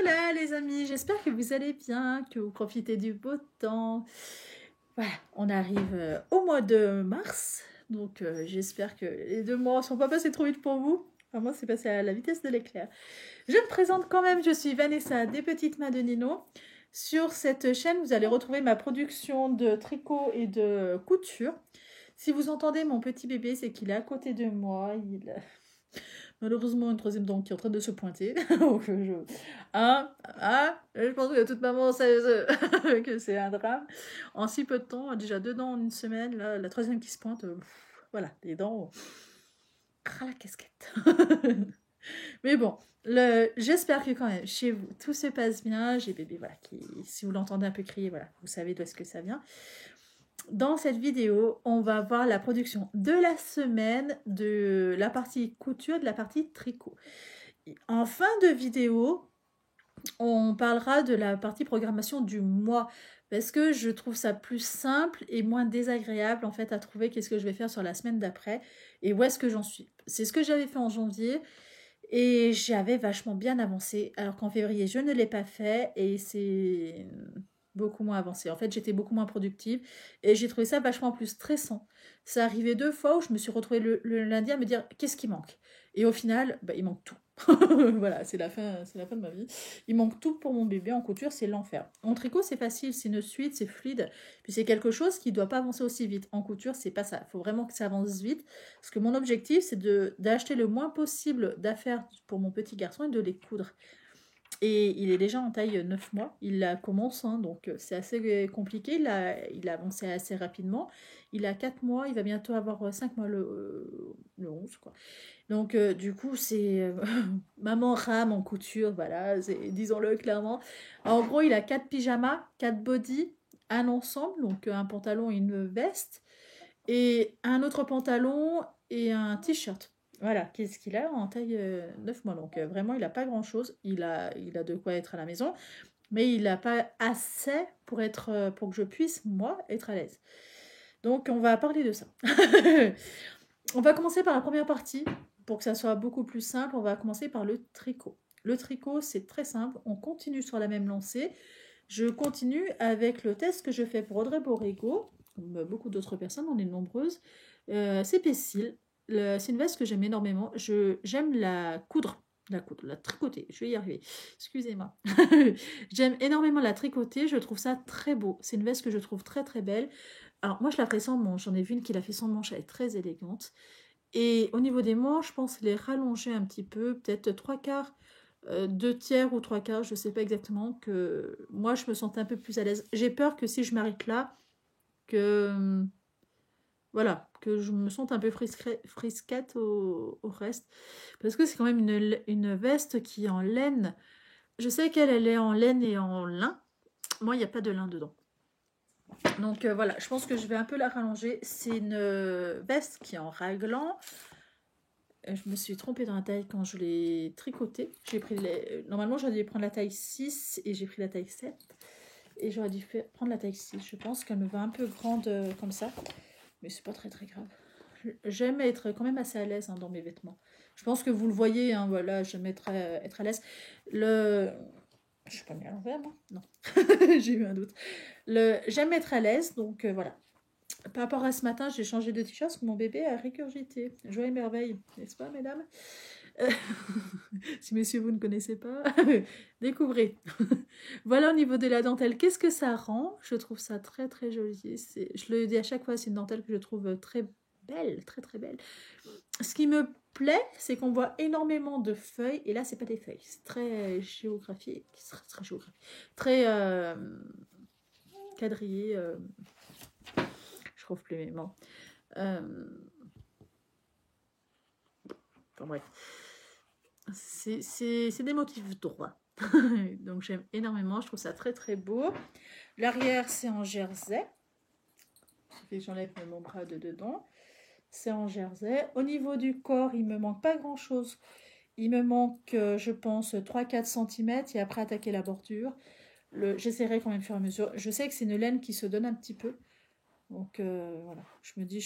Voilà les amis, j'espère que vous allez bien, que vous profitez du beau temps. Voilà, on arrive au mois de mars, donc j'espère que les 2 mois ne sont pas passés trop vite pour vous. Enfin, moi, c'est passé à la vitesse de l'éclair. Je me présente quand même, je suis Vanessa des Petites Mains de Nino. Sur cette chaîne, vous allez retrouver ma production de tricot et de couture. Si vous entendez mon petit bébé, c'est qu'il est à côté de moi. Il a malheureusement une troisième dent qui est en train de se pointer. Donc, je pense que toute maman sait que c'est un drame. En si peu de temps, déjà 2 dents en une semaine, là, la troisième qui se pointe, voilà, les dents, ras la casquette. Mais bon, j'espère que quand même, chez vous, tout se passe bien. J'ai bébé, voilà, si vous l'entendez un peu crier, voilà, vous savez d'où est-ce que ça vient. Dans cette vidéo, on va voir la production de la semaine, de la partie couture, de la partie tricot. En fin de vidéo, on parlera de la partie programmation du mois parce que je trouve ça plus simple et moins désagréable en fait à trouver qu'est-ce que je vais faire sur la semaine d'après et où est-ce que j'en suis. C'est ce que j'avais fait en janvier et j'avais vachement bien avancé alors qu'en février je ne l'ai pas fait et c'est beaucoup moins avancé. En fait, j'étais beaucoup moins productive et j'ai trouvé ça vachement plus stressant. Ça arrivait 2 fois où je me suis retrouvée le lundi à me dire qu'est-ce qui manque. Et au final, il manque tout. Voilà, c'est la fin de ma vie. Il manque tout pour mon bébé en couture, c'est l'enfer. En tricot, c'est facile, c'est une suite, c'est fluide. Puis c'est quelque chose qui ne doit pas avancer aussi vite. En couture, c'est pas ça. Il faut vraiment que ça avance vite. Parce que mon objectif, c'est d'acheter le moins possible d'affaires pour mon petit garçon et de les coudre. Et il est déjà en taille 9 mois. Il la commence, hein, donc c'est assez compliqué. Il a avancé assez rapidement. Il a 4 mois, il va bientôt avoir 5 mois le 11, quoi. Donc, du coup, c'est maman rame en couture, voilà, disons-le clairement. En gros, il a 4 pyjamas, 4 bodys, un ensemble, donc un pantalon et une veste, et un autre pantalon et un t-shirt. Voilà, qu'est-ce qu'il a en taille 9 mois. Donc, vraiment, il n'a pas grand-chose. Il a de quoi être à la maison, mais il n'a pas assez pour que je puisse, moi, être à l'aise. Donc, on va parler de ça. On va commencer par la première partie. Pour que ça soit beaucoup plus simple, on va commencer par le tricot. Le tricot, c'est très simple. On continue sur la même lancée. Je continue avec le test que je fais pour Audrey Borrego, comme beaucoup d'autres personnes, on est nombreuses. C'est Pessil. C'est une veste que j'aime énormément. J'aime la coudre, la tricoter. Je vais y arriver. Excusez-moi. J'aime énormément la tricoter. Je trouve ça très beau. C'est une veste que je trouve très très belle. Alors moi, je la ferai sans manche. J'en ai vu une qui l'a fait sans manche. Elle est très élégante. Et au niveau des manches, je pense les rallonger un petit peu, peut-être 3/4, 2/3 ou 3/4, je ne sais pas exactement, que moi je me sente un peu plus à l'aise. J'ai peur que si je m'arrête là, que voilà, que je me sente un peu frisquette au reste. Parce que c'est quand même une veste qui est en laine. Je sais qu'elle est en laine et en lin. Moi, il n'y a pas de lin dedans. Donc voilà, je pense que je vais un peu la rallonger. C'est une veste qui est en raglan. Je me suis trompée dans la taille quand je l'ai tricotée. Normalement, j'aurais dû prendre la taille 6 et j'ai pris la taille 7. Et j'aurais dû prendre la taille 6. Je pense qu'elle me va un peu grande comme ça. Mais c'est pas très très grave. J'aime être quand même assez à l'aise dans mes vêtements. Je pense que vous le voyez, hein, voilà, j'aime être à l'aise. Je suis pas mis à l'envers, moi. Non. J'ai eu un doute. J'aime être à l'aise, donc voilà. Par rapport à ce matin, j'ai changé de t-shirt parce que mon bébé a régurgité. Joie et merveille, n'est-ce pas, mesdames? Euh, Si messieurs, vous ne connaissez pas, découvrez. Voilà au niveau de la dentelle. Qu'est-ce que ça rend? Je trouve ça très très joli. Je le dis à chaque fois, c'est une dentelle que je trouve très belle, très très belle. Ce qui me plaît, c'est qu'on voit énormément de feuilles. Et là, c'est pas des feuilles. C'est très géographique. Très géographique. Très quadrillé. Je trouve plus mes mots. Enfin bref. C'est des motifs droits. Donc j'aime énormément. Je trouve ça très très beau. L'arrière, c'est en jersey. Ça fait que j'enlève mon bras de dedans. C'est en jersey. Au niveau du corps, il me manque pas grand chose. Il me manque, je pense, 3-4 cm et après attaquer la bordure. J'essaierai quand même faire à mesure. Je sais que c'est une laine qui se donne un petit peu. Donc voilà, je me dis,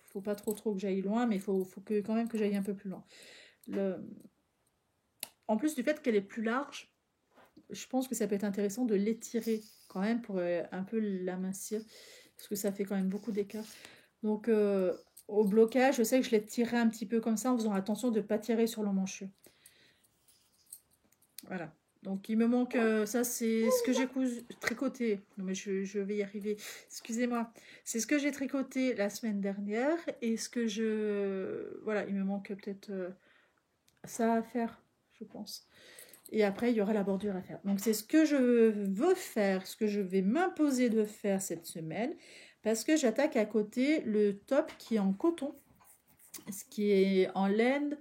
faut pas trop que j'aille loin, mais il faut quand même que j'aille un peu plus loin. en plus du fait qu'elle est plus large, je pense que ça peut être intéressant de l'étirer quand même pour un peu l'amincir, parce que ça fait quand même beaucoup d'écart. Donc au blocage, je sais que je l'étirerai un petit peu comme ça en faisant attention de ne pas tirer sur l'emmanchure. Voilà. Donc il me manque, ça c'est ce que j'ai tricoté. Non mais je vais y arriver. Excusez-moi. C'est ce que j'ai tricoté la semaine dernière et ce que je... Voilà, il me manque peut-être ça à faire, je pense. Et après, il y aura la bordure à faire. Donc c'est ce que je veux faire, ce que je vais m'imposer de faire cette semaine. Parce que j'attaque à côté le top qui est en coton. Ce qui est en laine...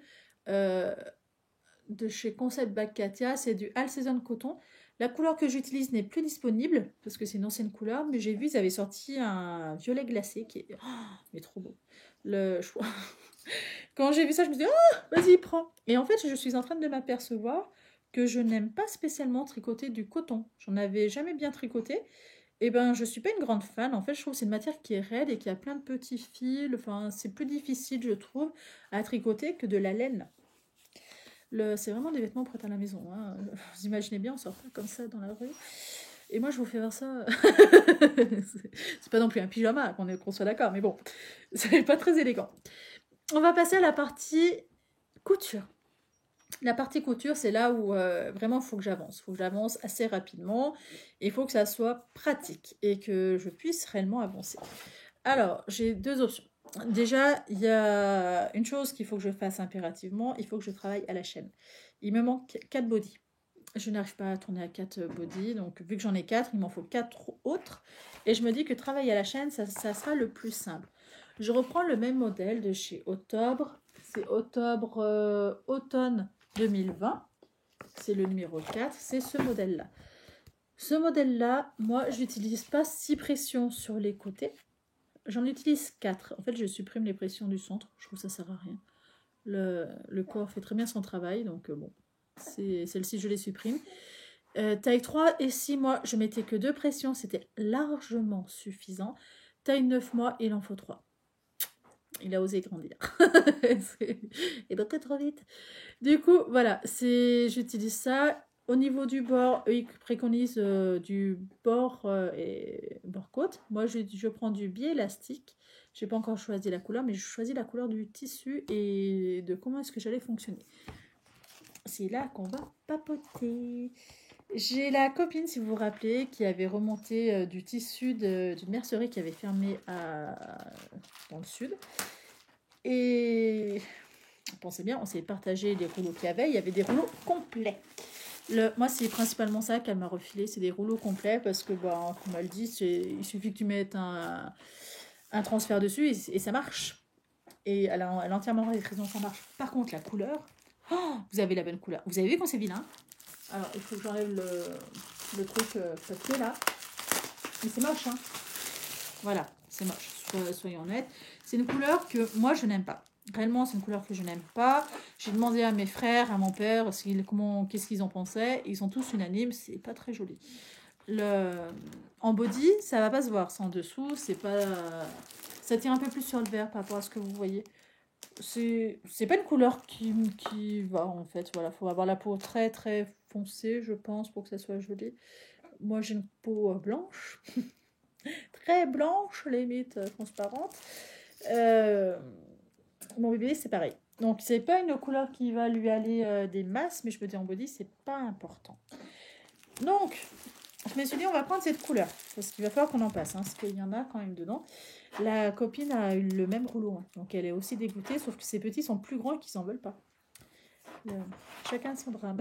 de chez Concept Bag Katia, c'est du All Season Coton. La couleur que j'utilise n'est plus disponible parce que c'est une ancienne couleur, mais j'ai vu ils avaient sorti un violet glacé qui est mais trop beau. Quand j'ai vu ça, je me suis dit vas-y prends. Et en fait, je suis en train de m'apercevoir que je n'aime pas spécialement tricoter du coton. J'en avais jamais bien tricoté. Et ben, je suis pas une grande fan. En fait, je trouve que c'est une matière qui est raide et qui a plein de petits fils. Enfin, c'est plus difficile, je trouve, à tricoter que de la laine. C'est vraiment des vêtements prêts à la maison. Hein. Vous imaginez bien, on sort pas comme ça dans la rue. Et moi, je vous fais voir ça. C'est pas non plus un pyjama, qu'on soit d'accord, mais bon, c'est pas très élégant. On va passer à la partie couture. La partie couture, c'est là où vraiment il faut que j'avance. Il faut que j'avance assez rapidement. Il faut que ça soit pratique et que je puisse réellement avancer. Alors, j'ai deux options. Déjà, il y a une chose qu'il faut que je fasse impérativement, il faut que je travaille à la chaîne. Il me manque 4 bodies. Je n'arrive pas à tourner à 4 bodies, donc vu que j'en ai 4, il m'en faut 4 autres. Et je me dis que travailler à la chaîne, ça sera le plus simple. Je reprends le même modèle de chez Octobre. C'est Octobre Automne 2020. C'est le numéro 4, c'est ce modèle-là. Ce modèle-là, moi, je n'utilise pas 6 pressions sur les côtés. J'en utilise 4. En fait, je supprime les pressions du centre. Je trouve que ça sert à rien. Le corps fait très bien son travail. Donc, bon, celle-ci, je les supprime. Taille 3 et 6 mois, je mettais que 2 pressions. C'était largement suffisant. Taille 9 mois, il en faut 3. Il a osé grandir. Et donc, trop vite. Du coup, voilà. J'utilise ça. Au niveau du bord, eux, ils préconisent du bord et bord-côte. Moi, je prends du biais élastique. Je n'ai pas encore choisi la couleur, mais je choisis la couleur du tissu et de comment est-ce que j'allais fonctionner. C'est là qu'on va papoter. J'ai la copine, si vous vous rappelez, qui avait remonté du tissu d'une mercerie qui avait fermé dans le sud. Et pensez bien, on s'est partagé les rouleaux qu'il y avait. Il y avait des rouleaux complets. Moi, c'est principalement ça qu'elle m'a refilé, c'est des rouleaux complets parce que, comme elle dit, il suffit que tu mettes un transfert dessus et ça marche. Et elle a entièrement raison, ça marche. Par contre, la couleur, vous avez la bonne couleur. Vous avez vu quand c'est vilain? Alors, il faut que j'enlève le truc papier là. Mais c'est moche, hein. Voilà, c'est moche, soyons honnêtes. C'est une couleur que moi, je n'aime pas. Réellement, c'est une couleur que je n'aime pas. J'ai demandé à mes frères, à mon père, qu'est-ce qu'ils en pensaient. Ils sont tous unanimes, c'est pas très joli. En body, ça va pas se voir. C'est en dessous, c'est pas... Ça tire un peu plus sur le vert par rapport à ce que vous voyez. C'est pas une couleur qui va, en fait. Voilà, faut avoir la peau très, très foncée, je pense, pour que ça soit joli. Moi, j'ai une peau blanche. Très blanche, limite transparente. Mon bébé, c'est pareil. Donc, c'est pas une couleur qui va lui aller des masses, mais je me dis en body, c'est pas important. Donc, je me suis dit, on va prendre cette couleur. Parce qu'il va falloir qu'on en passe, hein, parce qu'il y en a quand même dedans. La copine a eu le même rouleau, hein, donc elle est aussi dégoûtée, sauf que ses petits sont plus grands et qu'ils s'en veulent pas. Chacun son drame.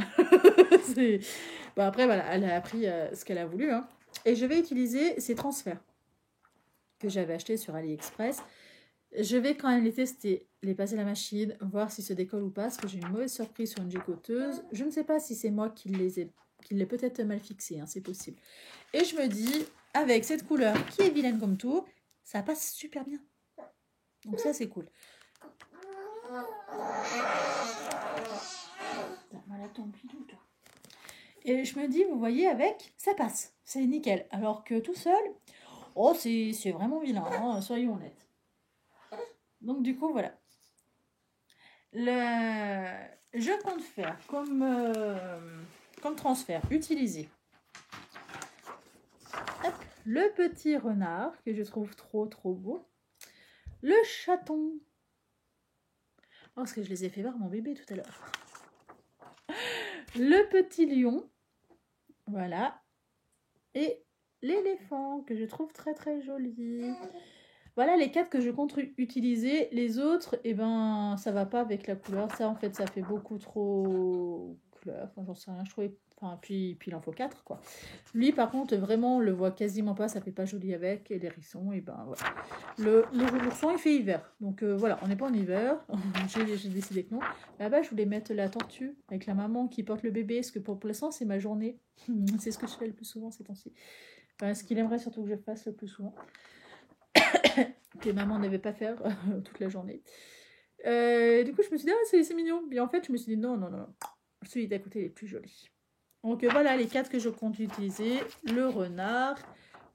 Bon, après, voilà, elle a appris ce qu'elle a voulu. Hein. Et je vais utiliser ces transferts que j'avais achetés sur AliExpress. Je vais quand même les tester, les passer à la machine, voir s'ils se décollent ou pas, parce que j'ai une mauvaise surprise sur une gigoteuse. Je ne sais pas si c'est moi qui l'ai peut-être mal fixé, hein, c'est possible. Et je me dis, avec cette couleur qui est vilaine comme tout, ça passe super bien. Donc ça, c'est cool. Et je me dis, vous voyez, avec, ça passe. C'est nickel. Alors que tout seul, oh, c'est vraiment vilain, hein, soyons honnêtes. Donc du coup, voilà. je compte faire comme transfert, utiliser hop, le petit renard que je trouve trop beau, le chaton, parce que je les ai fait voir à mon bébé tout à l'heure, le petit lion, voilà, et l'éléphant que je trouve très joli. Voilà les 4 que je compte utiliser. Les autres, eh ben, ça va pas avec la couleur. Ça, en fait, ça fait beaucoup trop couleur. Enfin, j'en sais rien. Je trouvais. Enfin, puis il en faut 4, quoi. Lui, par contre, vraiment, on le voit quasiment pas. Ça fait pas joli avec. Et l'hérisson, et ben voilà. L'ourson, il fait hiver. Donc voilà, on n'est pas en hiver. J'ai décidé que non. Là-bas, je voulais mettre la tortue avec la maman qui porte le bébé. Parce que pour l'instant, c'est ma journée. C'est ce que je fais le plus souvent ces temps-ci. Enfin, ce qu'il aimerait surtout que je fasse le plus souvent. Que maman n'avait pas faire toute la journée. Du coup, je me suis dit, ah, c'est mignon. Et en fait, je me suis dit, non. Celui d'à côté est plus joli. Donc voilà les 4 que je compte utiliser. Le renard,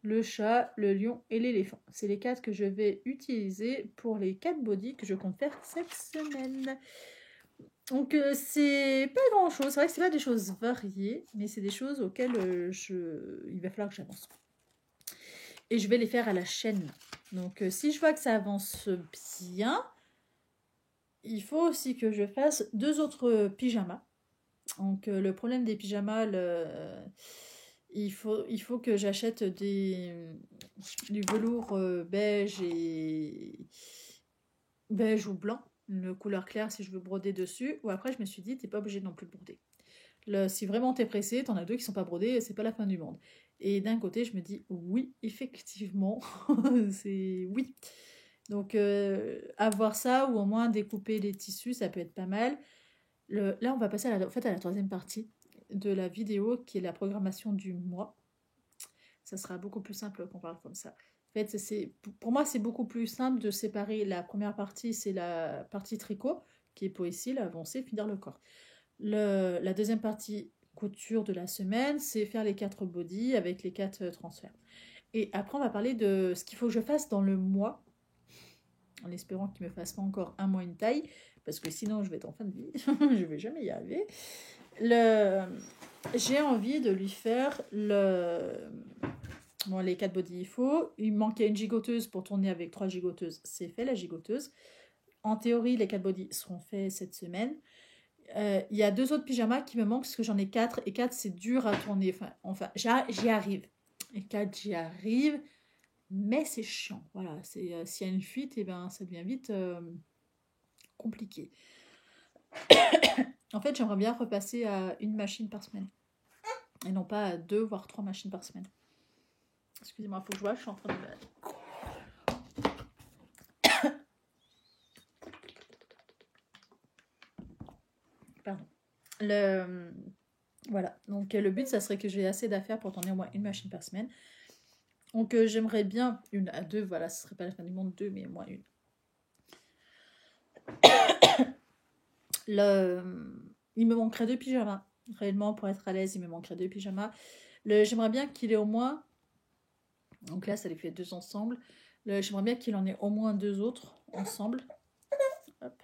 le chat, le lion et l'éléphant. C'est les 4 que je vais utiliser pour les 4 body que je compte faire cette semaine. Donc c'est pas grand chose. C'est vrai que c'est pas des choses variées, mais c'est des choses auxquelles il va falloir que j'avance. Et je vais les faire à la chaîne. Donc si je vois que ça avance bien, il faut aussi que je fasse 2 autres pyjamas. Donc le problème des pyjamas, il faut que j'achète du velours beige ou blanc, une couleur claire si je veux broder dessus. Ou après je me suis dit, t'es pas obligé non plus de broder. Si vraiment t'es pressé, t'en as 2 qui sont pas brodés, c'est pas la fin du monde. Et d'un côté, je me dis, oui, effectivement, c'est oui. Donc, avoir ça ou au moins découper les tissus, ça peut être pas mal. Là, on va passer à la 3e partie de la vidéo qui est la programmation du mois. Ça sera beaucoup plus simple qu'on parle comme ça. En fait, pour moi, c'est beaucoup plus simple de séparer la première partie, c'est la partie tricot, qui est pour ici, avancer, finir le corps. La deuxième partie couture de la semaine, c'est faire les 4 body avec les 4 transferts. Et après, on va parler de ce qu'il faut que je fasse dans le mois, en espérant qu'il me fasse pas encore un mois une taille, parce que sinon je vais être en fin de vie, je vais jamais y arriver. J'ai envie de lui faire les 4 body il manquait une gigoteuse pour tourner avec 3 gigoteuses, c'est fait la gigoteuse. En théorie, les 4 body seront faits cette semaine. Il y a 2 autres pyjamas qui me manquent parce que j'en ai 4 et 4 c'est dur à tourner. Enfin j'y arrive. Et 4 j'y arrive, mais c'est chiant. Voilà, s'il y a une fuite, et ben ça devient vite compliqué. En fait, j'aimerais bien repasser à une machine par semaine et non pas à 2 voire 3 machines par semaine. Excusez-moi, il faut que je vois, je suis en train de... Pardon. Voilà, donc le but, ça serait que j'ai assez d'affaires pour tourner au moins une machine par semaine. Donc j'aimerais bien une à 2, voilà, ce serait pas la fin du monde 2, mais au moins une. Il me manquerait 2 pyjamas. Réellement, pour être à l'aise, il me manquerait 2 pyjamas. J'aimerais bien qu'il ait au moins... Donc là, ça les fait 2 ensemble. J'aimerais bien qu'il en ait au moins 2 autres ensemble. Hop.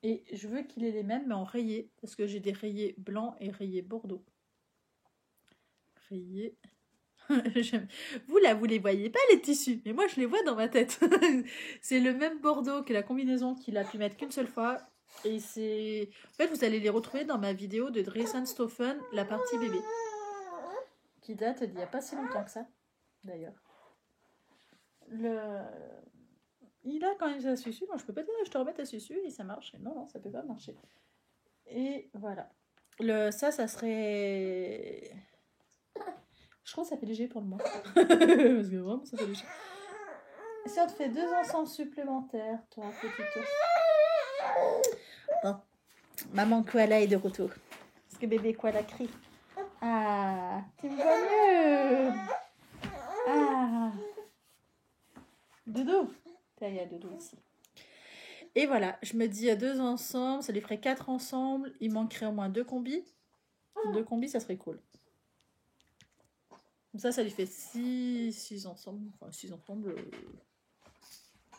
Et je veux qu'il ait les mêmes, mais en rayé. Parce que j'ai des rayés blancs et rayés bordeaux. Rayés... Vous là, vous les voyez pas les tissus, mais moi je les vois dans ma tête. C'est le même bordeaux que la combinaison qu'il a pu mettre qu'une seule fois. Et c'est... En fait, vous allez les retrouver dans ma vidéo de Dressenstoffen, la partie bébé. Qui date d'il n'y a pas si longtemps que ça, d'ailleurs. Il a quand même sa susu. Moi, je peux pas dire je te remets ta susu et ça marche. Non, ça peut pas marcher. Et voilà. Ça serait... Je crois que ça fait léger pour le mois. Parce que vraiment, ça fait léger. Si on te fait 2 ensembles supplémentaires, toi, petit ours. Bon. Maman Koala est de retour. Parce que bébé Koala crie. Ah, tu me vois mieux. Ah. Doudou. Il y a Doudou ici. Et voilà, je me dis 2 ensemble, ça lui ferait 4 ensemble. Il manquerait au moins 2 combis. 2 combis, ça serait cool. Comme ça lui fait 6 ensemble. Enfin, 6 ensemble.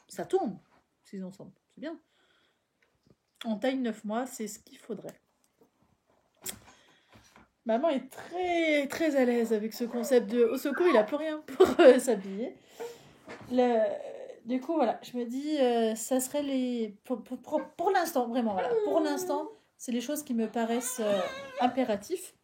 Ça tourne. 6 ensemble, c'est bien. En taille 9 mois, c'est ce qu'il faudrait. Maman est très très à l'aise avec ce concept de au secours, il a plus rien pour s'habiller. Du coup, voilà, je me dis, ça serait les. Pour l'instant, vraiment, voilà. Pour l'instant, c'est les choses qui me paraissent impératifs.